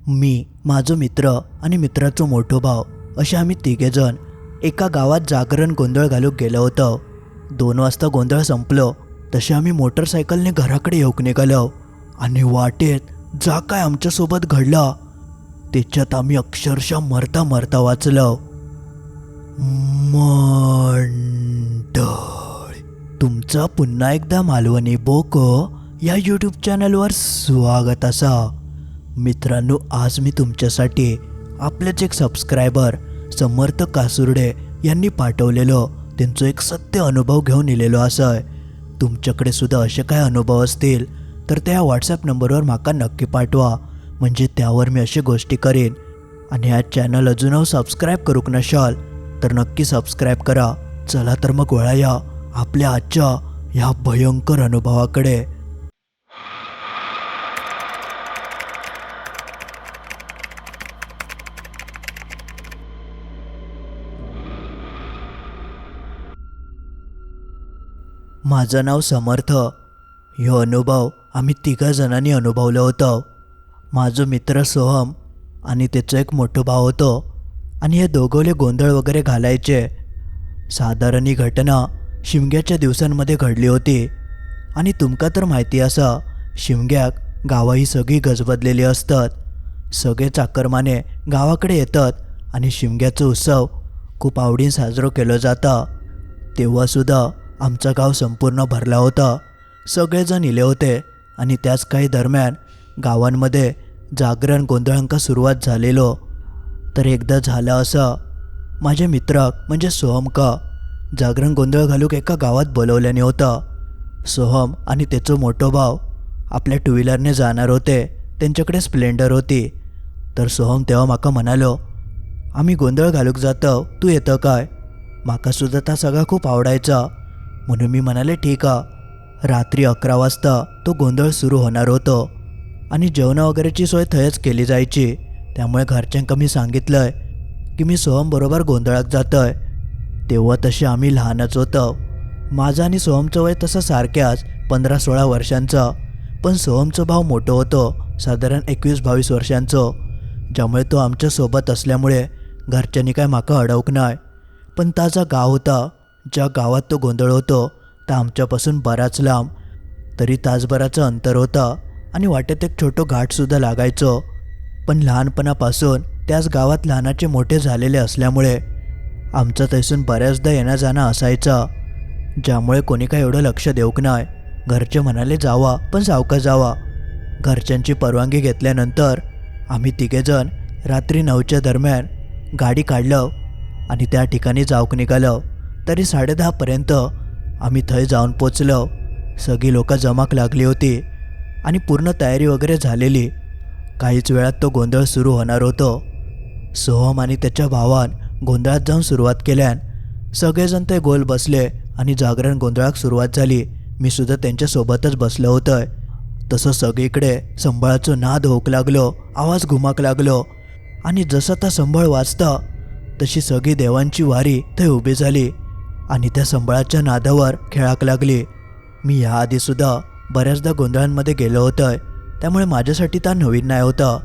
मी, माझो मित्र आणि मित्राचो मोठो भाव असे आम्ही तिघेजण एका गावात जागरण गोंधळ घालूक गेलो होतो. 2 वाजता गोंधळ संपलो तसे आम्ही मोटरसायकलने घराकडे येऊक निघालो आणि वाटेत जा काय आमच्यासोबत घडला त्याच्यात आम्ही अक्षरशः मरता मरता वाचलो. मंडळ, तुमचं पुन्हा एकदा मालवणी बोको या यूट्यूब चॅनलवर स्वागत असा. मित्रांनो, आज मी तुमच्यासाठी आपलेच एक सबस्क्रायबर समर्थ कासुर्डे यांनी पाठवलेलो त्यांचं एक सत्य अनुभव घेऊन इलेलो असं. तुमच्याकडे सुद्धा असे काय अनुभव असतील तर त्या व्हॉट्सॲप नंबरवर माका नक्की पाठवा, म्हणजे त्यावर मी अशी गोष्टी करेन. आणि हा चॅनल अजूनही सबस्क्राईब करूक नशाल तर नक्की सबस्क्राईब करा. चला तर मग वळूया आपल्या आजच्या ह्या भयंकर अनुभवाकडे. माझं नाव समर्थ. ह्यो अनुभव आम्ही 3 जणांनी अनुभवलं होतं. माझो मित्र सोहम आणि त्याचा एक मोठो भाव होतो आणि हे दोघोले गोंधळ वगैरे घालायचे. साधारण ही घटना शिमग्याच्या दिवसांमध्ये घडली होती. आणि तुमका तर माहिती असा, शिमग्याक गावा ही सगळी गजबजलेली असतात. सगळे चाकरमाने गावाकडे येतात आणि शिमग्याचा उत्सव खूप आवडीने साजरा केला जाता. तेव्हासुद्धा आमचा गाव संपूर्ण भरला होता. सगळेजण इले होते आणि त्याच काही दरम्यान गावांमध्ये जागरण गोंधळांका सुरुवात झालेलो. तर एकदा झालं असं, माझे मित्र म्हणजे सोहमका जागरण गोंधळ घालूक एका गावात बोलवल्याने होता. सोहम आणि त्याचा मोठो भाव आपल्या 2 व्हीलरने जाणार होते. त्यांच्याकडे स्प्लेंडर होती. तर सोहम तेव्हा माका म्हणालो, आम्ही गोंधळ घालूक जातो, तू येतं काय? माकासुद्धा त्या सगळा खूप आवडायचा म्हणून मी म्हणाले ठीक आहे. रात्री 11 वाजता तो गोंधळ सुरू होणार होतो आणि जेवणा वगैरेची सोय थयच केली जायची. त्यामुळे घरच्यांका मी सांगितलंय की मी सोहमबरोबर गोंधळात जातोय. तेव्हा तसे आम्ही लहानच होतो. माझा आणि सोहमचं वय तसं सारख्याच 15-16 वर्षांचं, पण सोहमचा भाव मोठं होतो, साधारण 21-22 वर्षांचं. ज्यामुळे तो आमच्यासोबत असल्यामुळे घरच्यांनी काय माका अडवक नाही. पण ताजा गाव होता, ज्या गावात तो गोंधळ होतो त्या आमच्यापासून बराच लांब, तरी तासभराचं अंतर होतं आणि वाटेत एक छोटं घाटसुद्धा लागायचो. पण लहानपणापासून त्याच गावात लहानाचे मोठे झालेले असल्यामुळे आमचं तैसून बऱ्याचदा येणं जाणं असायचं, ज्यामुळे कोणी काय एवढं लक्ष देऊक नाही. घरचे म्हणाले जावा, पण सावकाश जावा. घरच्यांची परवानगी घेतल्यानंतर आम्ही 3 रात्री 9च्या दरम्यान गाडी काढलो आणि त्या ठिकाणी जाऊक निघालो. तरी 10:30पर्यंत आम्ही थंय जाऊन पोचलो. सगळी लोक जमाक लागली होती आणि पूर्ण तयारी वगैरे झालेली. काहीच वेळात तो गोंधळ सुरू होणार होतो. सोहम आणि त्याच्या भावान गोंधळात जाऊन सुरुवात केल्यान सगळेजण ते गोल बसले आणि जागरण गोंधळाक सुरुवात झाली. मी सुद्धा त्यांच्यासोबतच बसलो होतोय. तसं सगळीकडे संबळाचो नाद होऊक लागलो, आवाज घुमाक लागलो आणि जसं त्या संबळ वाजता तशी सगळी देवांची वारी थंय उभी झाली आणि त्या संबळाच्या नादावर खेळाक लागली. मी याआधीसुद्धा बऱ्याचदा गोंधळांमध्ये गेलो होतोय, त्यामुळे माझ्यासाठी त्या नवीन नाही होता.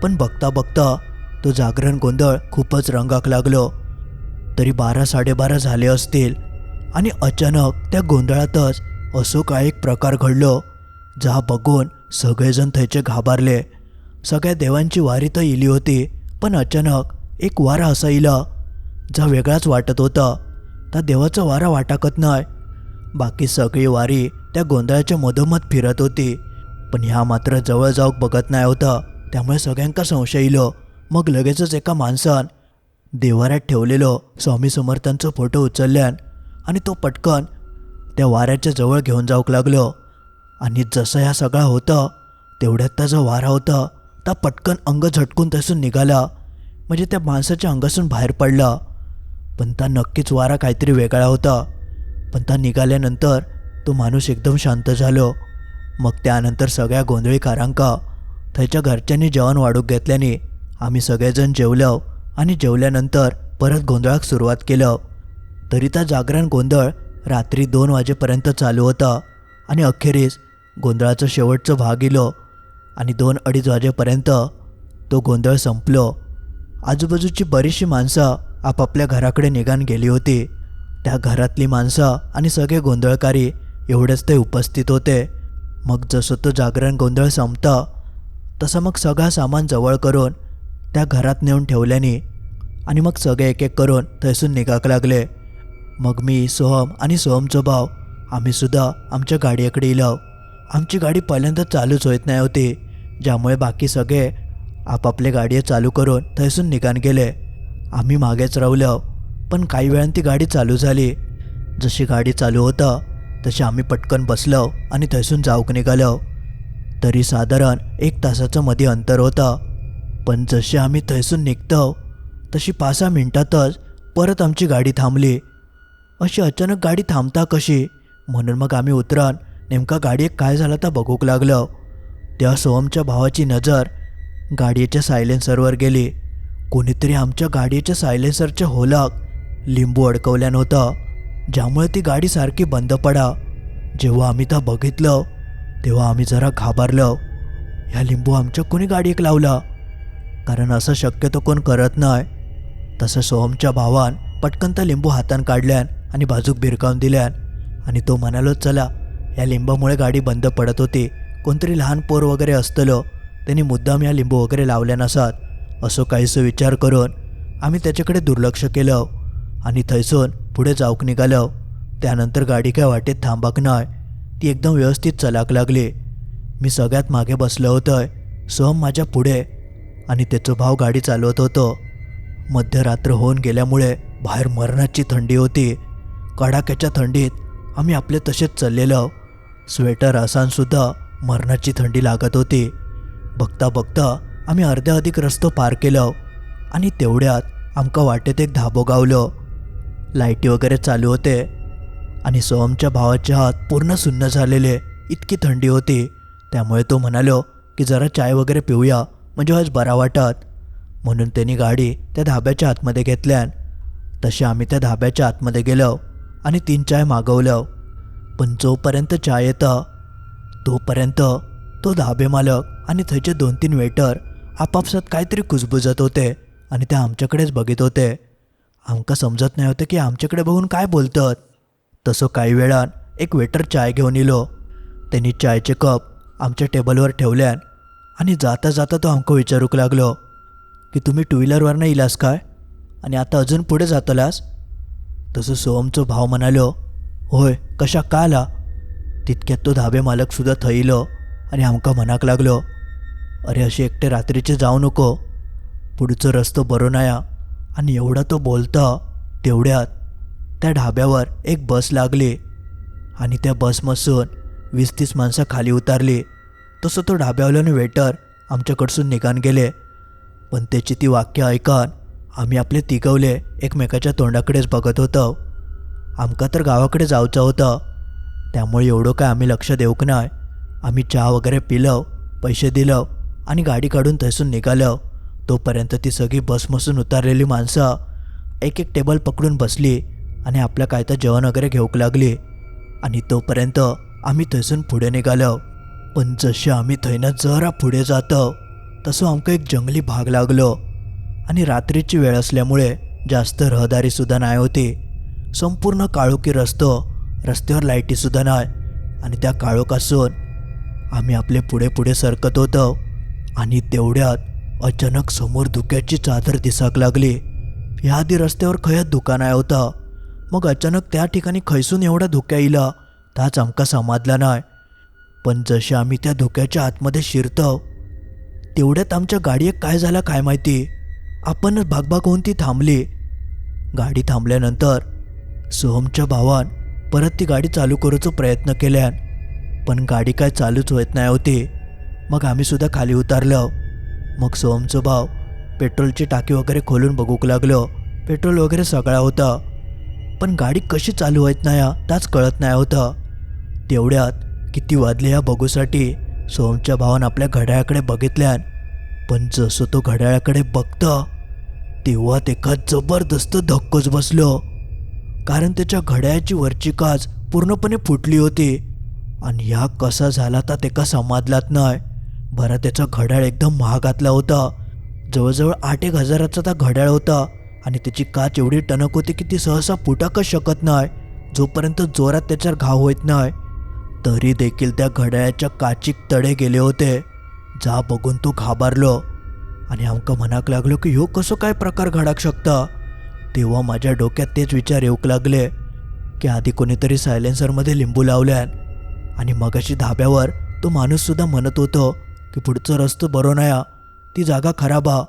पण बघता बघता तो जागरण गोंधळ खूपच रंगाक लागलो. तरी 12-12:30 झाले असतील आणि अचानक त्या गोंधळातच असो काय एक प्रकार घडलो, ज्या बघून सगळेजण थयचे घाबरले. सगळ्या देवांची वारी तर इली होती, पण अचानक एक वारा असा इला जा वेगळाच वाटत होता. त्या देवाचा वारा वाटाकत नाही. बाकी सगळी वारी त्या गोंधळाच्या मधोमध फिरत होती, पण ह्या मात्र जवळ जाऊक बघत नाही होता. त्यामुळे सगळ्यांका संशय इलो. मग लगेचच एका माणसान देवाऱ्यात ठेवलेलो स्वामी समर्थांचा फोटो उचलल्यान आणि तो पटकन त्या वाऱ्याच्या जवळ घेऊन जाऊक लागलो. आणि जसं ह्या सगळा होतं तेवढ्यात त्याचा वारा होता त्या पटकन अंग झटकून तसून निघाला, म्हणजे त्या माणसाच्या अंगासून बाहेर पडला. पण त्या नक्कीच वारा काहीतरी वेगळा होता. पण त्या निघाल्यानंतर तो माणूस एकदम शांत झालो. मग त्यानंतर सगळ्या गोंधळीकारांका त्याच्या घरच्यांनी जेवण वाढूक घेतल्याने आम्ही सगळेजण जेवलो आणि जेवल्यानंतर परत गोंधळाक सुरुवात केलं. तरी त्या जागरण गोंधळ रात्री 2 वाजेपर्यंत चालू होता आणि अखेरीस गोंधळाचा शेवटचा भाग इलो आणि 2-2:30 वाजेपर्यंत तो गोंधळ संपलो. आजूबाजूची बरीचशी माणसं आपापल्या घराकडे निघान गेली होती. त्या घरातली माणसं आणि सगळे गोंधळकारी एवढेच ते उपस्थित होते. मग जसं तो जागरण गोंधळ संपतं तसं मग सगळं सामान जवळ करून त्या घरात नेऊन ठेवल्याने आणि मग सगळे एक एक करून थैसून निघाक लागले. मग मी, सोहम आणि सोहमचो भाव आम्ही सुद्धा आमच्या गाडीकडे इलो. आमची गाडी पहिल्यांदा चालूच होत नाही होती, ज्यामुळे बाकी सगळे आपापले गाडी चालू करून थैसून निघान गेले. आम्ही मागेच राहिलो. पण काही वेळानं ती गाडी चालू झाली. जशी गाडी चालू होतं तशी आम्ही पटकन बसलो आणि थैसून जाऊक निघालो. तरी साधारण 1 तासाचं मध्ये अंतर होतं. पण जसे आम्ही थैसून निघतो तशी 5-6 मिनिटातच परत आमची गाडी थांबली. अशी अचानक गाडी थांबता कशी, म्हणून मग आम्ही उतरण नेमका गाडीत काय झालं तर बघूक लागलो. त्या सोहमच्या भावाची नजर गाडीच्या सायलेन्सरवर गेली. कोणीतरी आमच्या गाडीच्या सायलेन्सरच्या होलाक लिंबू अडकवल्यानं होतं, ज्यामुळे ती गाडी सारखी बंद पडा. जेव्हा आम्ही त्या बघितलं तेव्हा आम्ही जरा घाबरलो. ह्या लिंबू आमच्या कोणी गाडीक लावला, कारण असं शक्यतो कोण करत नाही. तसं सोहमच्या भावान पटकन त्या लिंबू हातान काढल्यान आणि बाजूक भिरकावून दिल्यान आणि तो म्हणालो, चला, या लिंबामुळे गाडी बंद पडत होती. कोणतरी लहान पोर वगैरे असतलो, त्यांनी मुद्दाम या लिंबू वगैरे लावल्या नसत, असं काहीसं विचार करून आम्ही त्याच्याकडे दुर्लक्ष केलं आणि थैसून पुढे जाऊक निघालो. त्यानंतर गाडी काय वाटेत थांबाक नाही, ती एकदम व्यवस्थित चलाक लागली. मी सगळ्यात मागे बसलो होतोय, सोहम माझ्या पुढे आणि त्याचा भाव गाडी चालवत होतो. मध्यरात्र होऊन गेल्यामुळे बाहेर मरणाची थंडी होती. कडाक्याच्या थंडीत आम्ही आपले तसेच चाललेलो. स्वेटर असानसुद्धा मरणाची थंडी लागत होती. बघता बघता आम्ही अर्ध्या अधिक रस्तो पार केलो आणि तेवढ्यात आमका वाटेत एक धाबो गावलो. लाईटी वगैरे चालू होते आणि सोहमच्या भावाचे हात पूर्ण सुन्न झालेले, इतकी थंडी होती. त्यामुळे तो म्हणालो की जरा चाय वगैरे पिऊया, म्हणजे आज बरा वाटत. म्हणून त्यांनी गाडी त्या धाब्याच्या आतमध्ये घेतल्यान. तसे आम्ही त्या धाब्याच्या आतमध्ये गेलो आणि 3 चाय मागवलं. पण जोपर्यंत चाय येतं तोपर्यंत तो धाबे मालक आणि त्याचे 2-3 वेटर आपापसात काहीतरी कुजबुजत होते आणि ते आमच्याकडेच बघत होते. आमका समजत नाही होतं की आमच्याकडे बघून काय बोलतात. तसं काही वेळान एक वेटर चाय घेऊन इलो. त्यांनी चायचे कप आमच्या टेबलवर ठेवल्यान आणि जाता जाता तो आमका विचारूक लागलो की तुम्ही 2 व्हीलरवरनं इलास काय आणि आता अजून पुढे जातलास. तसं सोहमचो भाव म्हणालो, होय, कशा का आला. तितक्यात तो धाबे मालकसुद्धा थैलो आणि आमका म्हणाक लागलो, अरे असे एकटे रात्रीचे जाऊ नको, पुढचं रस्तो बरो नाया. आणि एवढा तो बोलता तेवढ्यात त्या ढाब्यावर एक बस लागली आणि त्या बसमधून 20-30 माणसं खाली उतारली. तसं तो ढाब्यावाल्याने वेटर आमच्याकडसून निघान गेले. पण त्याची ती वाक्य ऐकून आम्ही आपले तिघवले एकमेकाच्या तोंडाकडेच बघत होतो. आमका तर गावाकडे जाऊचं होतं, त्यामुळे एवढं काय आम्ही लक्ष देऊक नाही. आम्ही चहा वगैरे पिलो, पैसे दिलो आणि गाडी काढून तसून निघालो. तोपर्यंत ती सगळी बसमधून उतारलेली माणसं एक एक टेबल पकडून बसली आणि आपल्या काय तर जेवण वगैरे घेऊक लागली. आणि तोपर्यंत आम्ही थैसून पुढे निघालो. पण जसे आम्ही थैनं जरा पुढे जातो तसं आमका एक जंगली भाग लागलो आणि रात्रीची वेळ असल्यामुळे जास्त रहदारीसुद्धा नाही होती. संपूर्ण काळोखी रस्त्यावर लाईटीसुद्धा नाही आणि त्या काळोखासून आम्ही आपले पुढे पुढे सरकत होतो. आणि तेवढ्यात अचानक समोर धुक्याची चादर दिसाक लागली. याआधी रस्त्यावर खयत धुका नाही होता. मग अचानक त्या ठिकाणी खैसून एवढा धुक्या इला ताच आमका समजला नाही. पण जसे आम्ही त्या धुक्याच्या आतमध्ये शिरतो तेवढ्यात आमच्या गाडीत काय झालं काय माहिती, आपणच भागभाग होऊन ती थांबली. गाडी थांबल्यानंतर सोहमच्या भावान परत ती गाडी चालू करूचा प्रयत्न केल्यान, पण गाडी काय चालूच होत नाही होती. मग आम्ही सुद्धा खाली उतारलो. मग सोहमचा भाव पेट्रोलची टाकी वगैरे खोलून बघूक लागलो. पेट्रोल वगैरे सगळा होता, पण गाडी कशी चालू होत नाही त्याच कळत नाही होतं. तेवढ्यात किती वाजले ह्या बघूसाठी सोहमच्या भावान आपल्या घड्याळाकडे बघितल्यान. पण जसं तो घड्याळाकडे बघता तेव्हा तेका जबरदस्त धक्कोच बसलो, कारण त्याच्या घड्याळाची वरची काच पूर्णपणे फुटली होती. आणि ह्या कसा झाला तर तेका समजलाच नाही. बरं त्याचा घड्याळ एकदम महागातला होता जवळजवळ 8-1 हजाराचा त्या घड्याळ होता आणि त्याची काच एवढी टणक होती की ती सहसा फुटाकच शकत नाही जोपर्यंत जोरात त्याच्यावर घाव होत नाही. तरी देखील त्या घड्याळाच्या काचीक तडे गेले होते. जा बघून तो घाबरलो आणि आमका म्हणाक लागलो की ह्यो कसो काय प्रकार घडाक शकता. तेव्हा माझ्या डोक्यात तेच विचार येऊक लागले की आधी कोणीतरी सायलेन्सरमध्ये लिंबू लावल्यान आणि मगाशी धाब्यावर तो माणूससुद्धा म्हणत होतो की पुढचं रस्तो बरो नया, ती जागा खराब हा.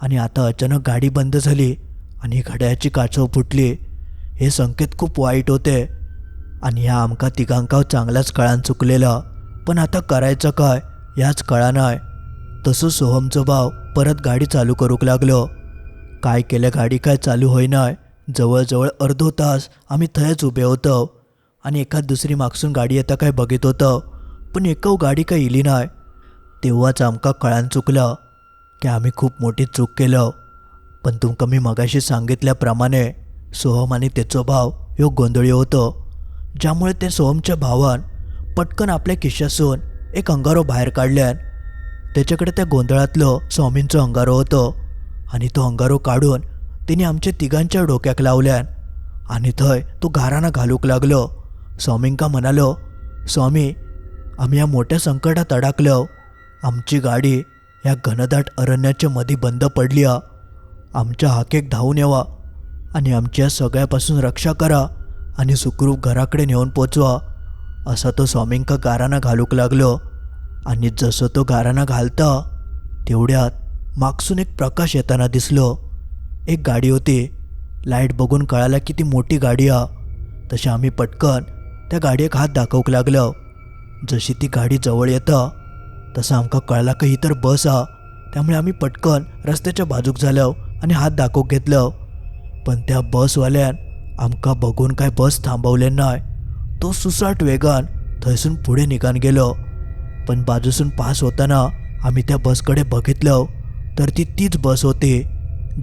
आणि आता अचानक गाडी बंद झाली आणि घड्याळाची काचव फुटली. हे संकेत खूप वाईट होते आणि ह्या आमका तिघांका चांगलाच कळान चुकलेला. पण आता करायचं काय ह्याच कळा नाही. तसं सोहमचं भाव परत गाडी चालू करूक लागलो. काय केलं गाडी काय चालू होईना. जवळजवळ अर्धो तास आम्ही थंयच उभे होतो आणि एखाद दुसरी मागसून गाडी येता काय बघित होतो, पण एकाव गाडी काय इली नाही. तेव्हाच आमका कळान चुकलं की आम्ही खूप मोठी चूक केलं. पण तुमका मी मगाशी सांगितल्याप्रमाणे सोहम आणि त्याचो भाव ह्यो गोंधळी होतो, ज्यामुळे ते सोहमच्या भावान पटकन आपल्या खिशासून एक अंगारो बाहेर काढल्यान. त्याच्याकडे त्या गोंधळातलं स्वामींचं अंगारो होतं आणि तो अंगारो काढून तिने आमच्या तिघांच्या डोक्याक लावल्यान आणि थंय तो घाराना घालूक लागलो. स्वामींका म्हणालो, स्वामी आम्ही या मोठ्या संकटात अडकलो. आमची गाडी या घनदाट अरण्याच्या मध्ये बंद पडली. आमच्या हाकेक धावून यावा आणि आमच्या सगळ्यापासून रक्षा करा आणि सुखरूप घराकडे नेऊन पोचवा, असा तो स्वामींका गाराना घालूक लागलो. आणि जसं तो गाराना घालता तेवढ्यात मागसून एक प्रकाश येताना दिसलो. एक गाडी होती. लाईट बघून कळाला की ती मोठी गाडी हा. तशी आम्ही पटकन त्या गाडीक हात दाखवूक लागलो. जशी ती गाडी जवळ येतं तसं आमका कळला की ही तर बस हा. त्यामुळे आम्ही पटकन रस्त्याच्या बाजूक झालो आणि हात दाखवूक घेतलो. पण त्या बसवाल्यान आमका बघून काय बस थांबवले नाही. तो सुसाट वेगान थंयसून पुढे निघान गेलो. पण बाजूसून पास होताना आम्ही त्या बसकडे बघितलं तर ती तीच बस होती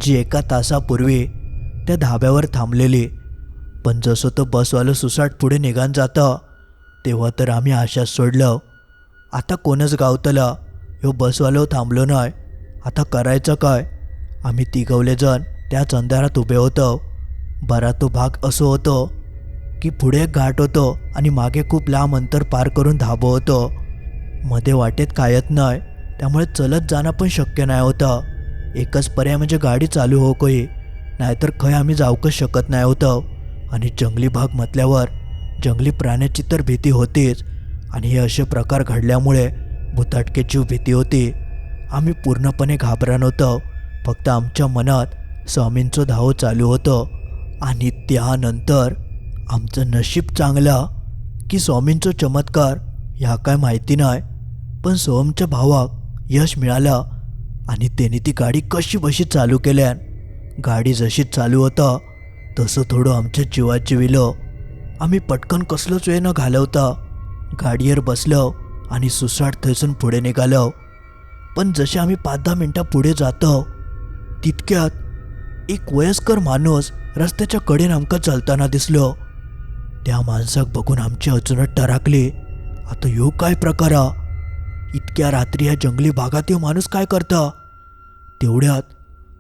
जी 1 तासापूर्वी त्या धाब्यावर थांबलेली. पण जसं तो बसवालं सुसाट पुढे निघान जातं तेव्हा तर आम्ही आशाच सोडलं. आता कोणच गावतला, ह्यो बसवालो थांबलो नाही, आता करायचं काय. आम्ही तिघवलेजण त्याच अंधारात उभे होतो. बरा तो भाग असं होतो की पुढे एक घाट होतो आणि मागे खूप लांब अंतर पार करून धाबं होतं. मध्ये वाटेत कायत नाही, त्यामुळे चलत जाणं पण शक्य नाही होतं. एकच पर्याय म्हणजे गाडी चालू हो कोई, नाहीतर खय आम्ही जाऊकच शकत नाही होतं. आणि जंगली भाग म्हटल्यावर जंगली प्राण्याची तर भीती होतीच आणि हे असे प्रकार घडल्यामुळे भुताटकेची भीती होती. आम्ही पूर्णपणे घाबरत नव्हतो, फक्त आमच्या मनात स्वामींचं धाव चालू होतं. आणि त्यानंतर आमचं नशीब चांगला की स्वामींचं चमत्कार ह्या काय माहिती नाही, पण सोहमच्या भावाक यश मिळालं आणि त्यांनी ती गाडी कशी बशी चालू केल्यान. गाडी जशी चालू होता तसं थोडं आमच्या जीवात जिविलं. आम्ही पटकन कसलोच वेळ न घालवता गाडीवर बसलो आणि सुसाट थैसून पुढे निघालो. पण जसे आम्ही 5-10 मिनटं पुढे जातो तितक्यात एक वयस्कर माणूस रस्त्याच्या कडेन आमका चालताना दिसलो. त्या माणसाक बघून आमची अजूनच टराकली, आता ह्यो काय प्रकार हा. इतक्या रात्री या जंगली भागात ह्यो माणूस काय करता. तेवढ्यात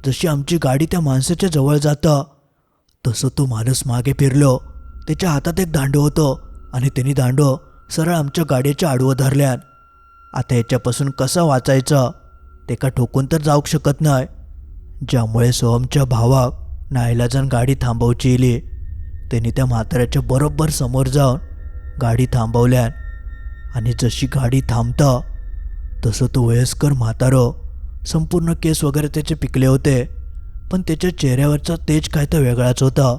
जशी आमची गाडी त्या माणसाच्या जवळ जाता तसं तो माणूस मागे फिरलो. त्याच्या हातात एक दांडो होतो आणि त्यांनी दांडो सरळ आमच्या गाडीच्या आडवं धरल्यान. आता याच्यापासून कसं वाचायचं, ते का ठोकून तर जाऊ शकत नाही, ज्यामुळे सोहमच्या भावाक नाईलाजान गाडी थांबवची इली. त्यांनी त्या म्हाताऱ्याच्या बरोबर समोर जाऊन गाडी थांबवल्यान आणि जशी गाडी थांबता तसं तो वयस्कर म्हातारो, संपूर्ण केस वगैरे त्याचे पिकले होते, पण त्याच्या चेहऱ्यावरचा तेज काय तर वेगळाच होता.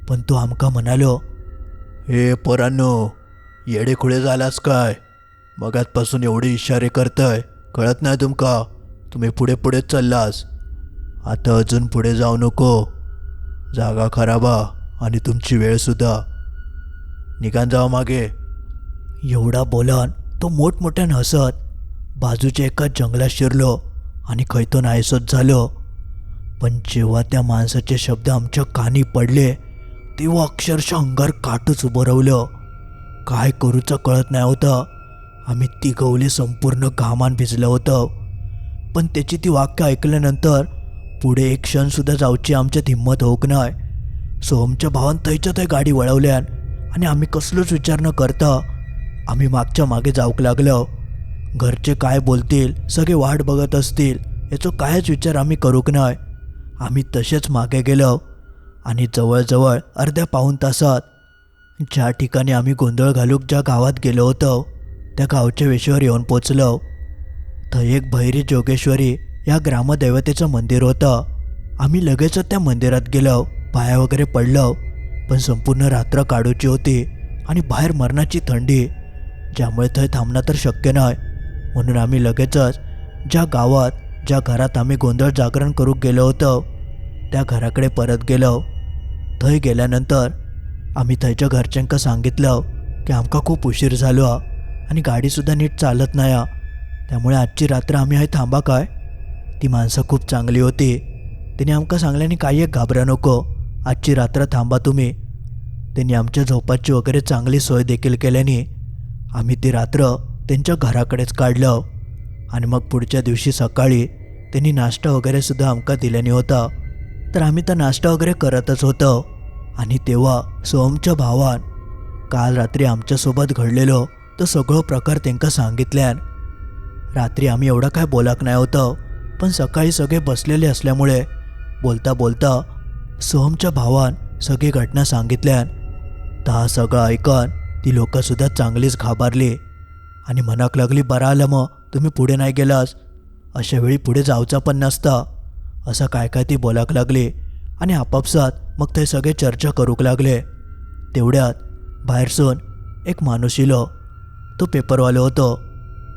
पण तो आमका म्हणालो, हे पोरांनो, येडेखुळे झालास काय, मगातपासून एवढे इशारे करताय, कळत नाही तुमका, तुम्ही पुढे पुढेच चाललास, आता अजून पुढे जाऊ नको, जागा खराबा आणि तुमची वेळसुद्धा, निघान जावा मागे. एवढा बोलान तो मोठमोठ्यानं हसत बाजूच्या एका जंगलात शिरलो आणि खैतो नाहीसच झालो. पण जेव्हा त्या माणसाचे शब्द आमच्या कानी पडले तेव्हा अक्षरशः अंगार काटूच उभं राहिलं. काय करूचं कळत नाही होतं. आम्ही तिघवले संपूर्ण घामान भिजलं होतं. पण त्याची ती वाक्य ऐकल्यानंतर पुढे एक क्षणसुद्धा जाऊची आमच्यात हिंमत होऊक नाही. सोहमच्या भावान थंयच्या थंय गाडी वळवल्यान आणि आम्ही कसलोच विचार न करता आम्ही मागच्या मागे जाऊक लागलो. घरचे काय बोलतील, सगळे वाट बघत असतील याचो कायच विचार आम्ही करूक नाही. आम्ही तसेच मागे गेलो आणि जवळजवळ अर्ध्या पाऊण तासात ज्या ठिकाणी आम्ही गोंधळ घालूक ज्या गावात गेलो होतो त्या गावच्या वेशीवर येऊन पोचलो. थंय एक भैरी जोगेश्वरी या ग्रामदैवतेचं मंदिर होतं. आम्ही लगेचच त्या मंदिरात गेलो, पाया वगैरे पडलो. पण संपूर्ण रात्र काढूची होती आणि बाहेर मरणाची थंडी, ज्यामुळे थंय थांबणं तर शक्य नाही. म्हणून आम्ही लगेचच ज्या गावात ज्या घरात आम्ही गोंधळ जागरण करूक गेलो होतो त्या घराकडे परत गेलो. थंय गेल्यानंतर आम्ही थंयच्या घरच्यांका सांगितलं की आमका खूप उशीर झालो आणि गाडीसुद्धा नीट चालत नाही, त्यामुळे आजची रात्र आम्ही हाय थांबा काय. ती माणसं खूप चांगली होती. तिने आमका सांगल्याने काही एक घाबरा नको, आजची रात्र थांबा तुम्ही. त्यांनी आमच्या झोपाची वगैरे चांगली सोय देखील केल्याने आम्ही ती रात्र त्यांच्या घराकडेच काढलं. आणि मग पुढच्या दिवशी सकाळी त्यांनी नाश्ता वगैरे सुद्धा आमका दिल्याने होता. तर आम्ही तर नाश्ता वगैरे करतच होतो. आणि तेव्हा सोहमच्या भावान काल रात्री आमच्यासोबत घडलेलो तो सगळं प्रकार त्यांना सांगितल्यान. रात्री आम्ही एवढं काय बोलाक नाही होतं, पण सकाळी सगळे बसलेले असल्यामुळे बोलता बोलता सोहमच्या भावान सगळी घटना सांगितल्यान. तर हा सगळं ऐकून ती लोकंसुद्धा चांगलीच घाबरली आणि म्हणाक लागली, बरं आलं मग तुम्ही पुढे नाही गेलास, अशा वेळी पुढे जाऊचा पण नसता, असं काय काय ती बोलाक लागली. आणि आपापसात मग ते सगळे चर्चा करूक लागले. तेवढ्यात बाहेरसून एक माणूस इलो. तो पेपरवालो होतो.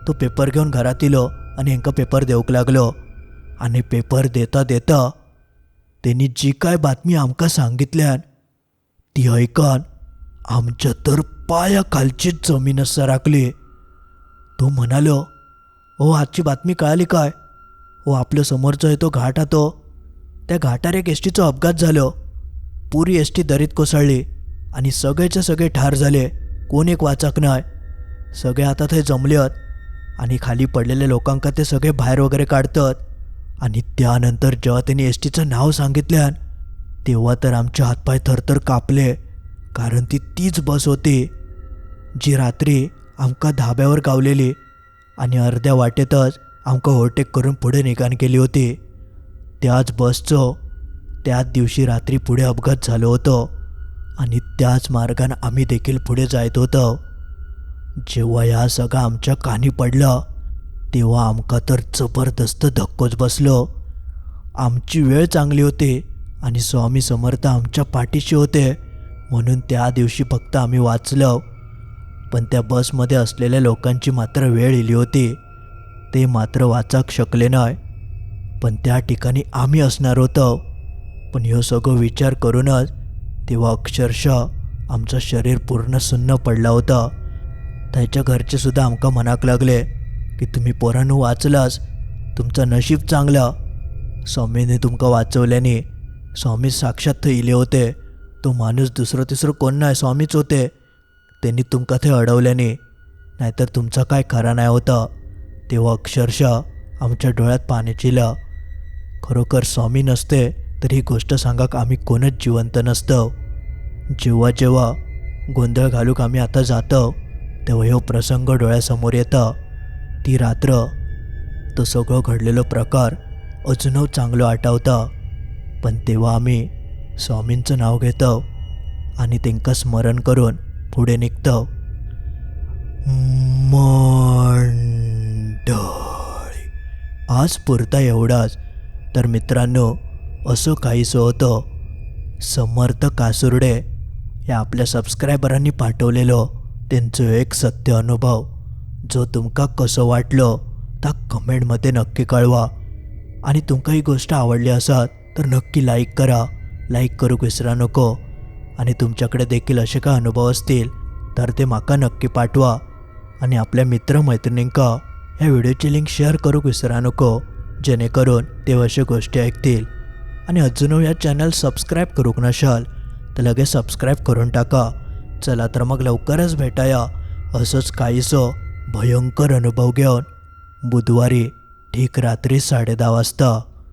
तो पेपर घेऊन घरात इलो आणि हेंका पेपर देऊक लागलो. आणि पेपर देता देता त्यांनी जी काय बातमी आमका सांगितल्यान ती ऐकून आमच्या तर पायाखालचीच जमीन सरकली. तो म्हणालो, हो आजची बातमी कळाली काय? हो आपल्या समोरचा आहे तो घाट हातो, त्या घाटार एक एसटीचा अपघात झालो. पुरी एसटी दरीत कोसळली आणि सगळेचे सगळे ठार झाले, कोण एक वाचक नाही. सगळे आता थंय जमल्यात आणि खाली पडलेल्या लोकांका ते सगळे बाहेर वगैरे काढतात. आणि त्यानंतर जेव्हा त्यांनी एसटीचं नाव सांगितल्यान तेव्हा तर आमचे हातपाय थरथर कापले, कारण ती तीच बस होती जी रात्री आमका धाब्यावर गावलेली आणि अर्ध्या वाटेतच आमका ओव्हरटेक करून पुढे निघाण केली होती. त्याच बसचं त्याच दिवशी रात्री पुढे अपघात झालो होतो आणि त्याच मार्गाने आम्ही देखील पुढे जात होतो. जेव्हा या सगळं आमच्या कानी पडलं तेव्हा आमका तर जबरदस्त धक्कोच बसलो. आमची वेळ चांगली होती आणि स्वामी समर्थ आमच्या पाठीशी होते, म्हणून त्या दिवशी फक्त आम्ही वाचलो. पण त्या बसमध्ये असलेल्या लोकांची मात्र वेळ इली होती, ते मात्र वाचक शकले नाही. पण त्या ठिकाणी आम्ही असणार होतो. पण ह्यो सगळं विचार करूनच तेव्हा अक्षरशः आमचं शरीर पूर्ण सुन्न पडला होता. त्याच्या घरचे सुद्धा आमका म्हणाक लागले की तुम्ही पोरांनो वाचलास, तुमचं नशीब चांगलं, स्वामीने तुमका वाचवल्याने. स्वामी साक्षात थंय इले होते, तो माणूस दुसरं तिसरं कोण नाही, स्वामीच होते. त्यांनी तुमका थंय अडवल्याने, नाहीतर तुमचा काय खरा नाही होता. तेव्हा अक्षरशः आमच्या डोळ्यात पाणी चिलं. खरोखर स्वामी नसते तर ही गोष्ट सांगाक आम्ही कोणच जिवंत नसतो. जेव्हा जेव्हा गोंधळ घालूक आम्ही आता जातो तेव्हा ह्यो प्रसंग डोळ्यासमोर येतं. ती रात्र, तो सगळं घडलेलो प्रकार अजूनही चांगलं आठवतं. पण तेव्हा आम्ही स्वामींचं नाव घेतो आणि त्यांना स्मरण करून पुढे निघतो. मंडळी आज पुरता एवढाच. तर मित्रांनो, असं काहीसं होतं. समर्थ कासुर्डे या आपल्या सबस्क्रायबरांनी पाठवलेलं त्यांचं एक सत्य अनुभव, जो तुमका कसं वाटलं त्या कमेंटमध्ये नक्की कळवा. आणि तुमका ही गोष्ट आवडली असत तर नक्की लाईक करा, लाईक करूक विसरा नको. आणि तुमच्याकडे देखील असे काय अनुभव असतील तर ते माका नक्की पाठवा. आणि आपल्या मित्रमैत्रिणींका ह्या व्हिडिओची लिंक शेअर करूक विसरा नको, जेणेकरून ते अशा गोष्टी ऐकतील. आणि अजूनही या चॅनल सबस्क्राईब करूक नसाल तर लगेच सबस्क्राईब करून टाका. चला तर मग लवकरच भेटाया असंच काहीसं भयंकर अनुभव घेऊन बुधवारी. ठीक रात्री 10:30 वाजता